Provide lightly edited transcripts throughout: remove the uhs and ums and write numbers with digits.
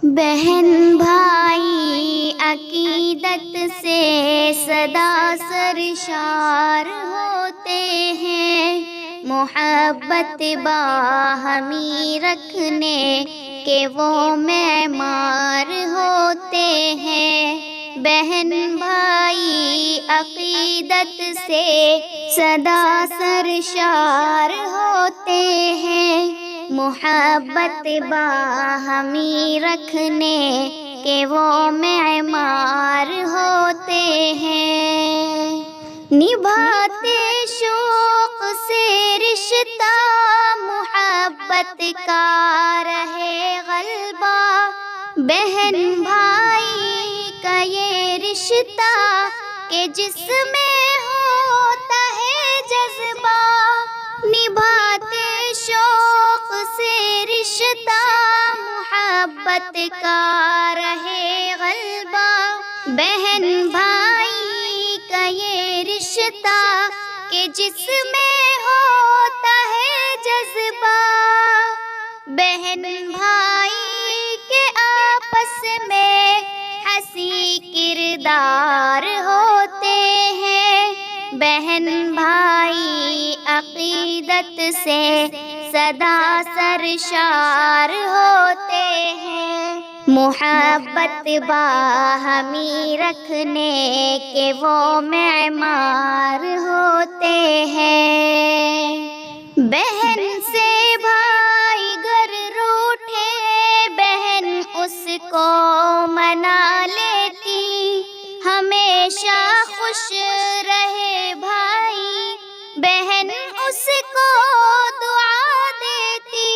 بہن بھائی عقیدت سے سدا سرشار ہوتے ہیں، محبت باہمی رکھنے کے وہ معمار ہوتے ہیں۔ بہن بھائی عقیدت سے سدا سرشار ہوتے ہیں، محبت باہمی رکھنے کے وہ معمار ہوتے ہیں۔ نبھاتے شوق سے رشتہ محبت کا رہے غلبہ، بہن بھائی کا یہ رشتہ کہ جس میں ہوتا ہے جذبہ۔ نبھاتے شوق سے رشتہ محبت کا رہے غلبہ، بہن بھائی کا یہ رشتہ کہ جس میں ہوتا ہے جذبہ۔ بہن بھائی کے آپس میں ہنسی کردار ہوتے ہیں، بہن بھائی عقیدت سے سدا سرشار ہوتے ہیں، محبت باہمی رکھنے کے وہ معمار ہوتے ہیں۔ بہن سے بھائی گر روٹھے بہن اس کو منا لیتی، ہمیشہ خوش رہے بھائی بہن اس کو دعا دیتی۔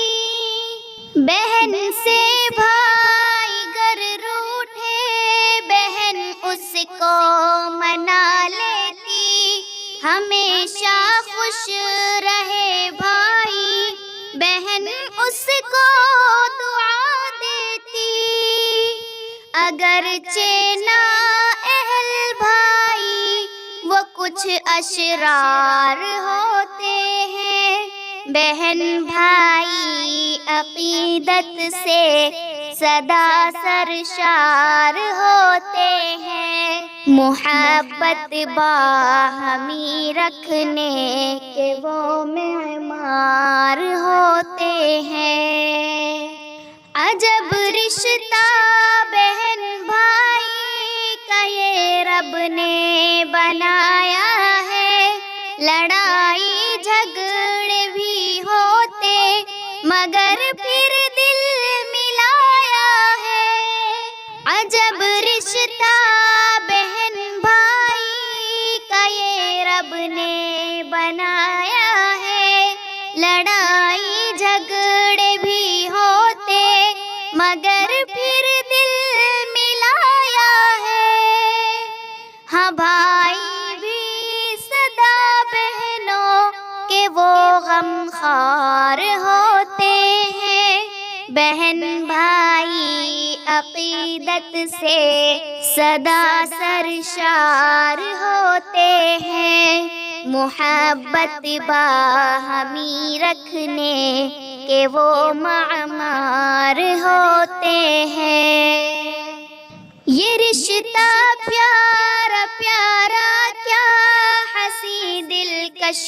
بہن سے بھائی گر روٹھے بہن اس کو منا لیتی، ہمیشہ خوش رہے بھائی بہن اس کو دعا دیتی۔ اگرچہ نااہل بھائی وہ کچھ اشرار ہوتے ہیں، بہن بھائی عقیدت سے سدا سرشار ہوتے ہیں، محبت باہمی رکھنے کے وہ معمار ہوتے ہیں۔ عجب رشتہ بہن بھائی کا یہ رب نے بنایا ہے، لڑائی جھگڑے بھی ہوتے مگر پھر دل ملایا ہے۔ عجب رشتہ بہن بھائی کا یہ رب نے بنایا ہے، لڑائی جھگڑے بھی ہوتے مگر پھر دل ملایا ہے۔ ہاں بھائی بھی سدا بہنوں کے وہ غمخوار ہوتے ہیں، بہن بھائی عقیدت سے سدا سرشار ہوتے ہیں، محبت باہمی رکھنے کے وہ معمار ہوتے ہیں۔ یہ رشتہ پیارا پیارا کیا ہنسی دلکش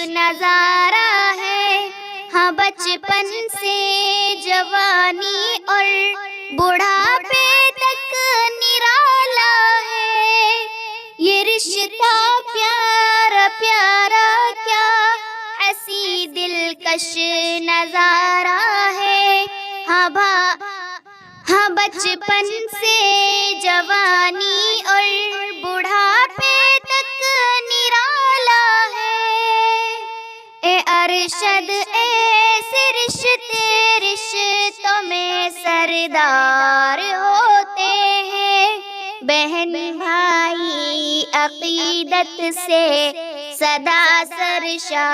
نظارہ ہے، ہاں بچپن سے جوانی اور بڑھاپے تک نرالا ہے۔ یہ رشتہ پیارا پیارا کیا ہنسی دلکش نظارہ ہے، ہاں بچپن سے جوانی اور بڑھاپے تک نرالا ہے۔ اے ارشد ایسے رشتوں میں سردار ہوتے ہیں، بہن بھائی عقیدت سے سدا سرشار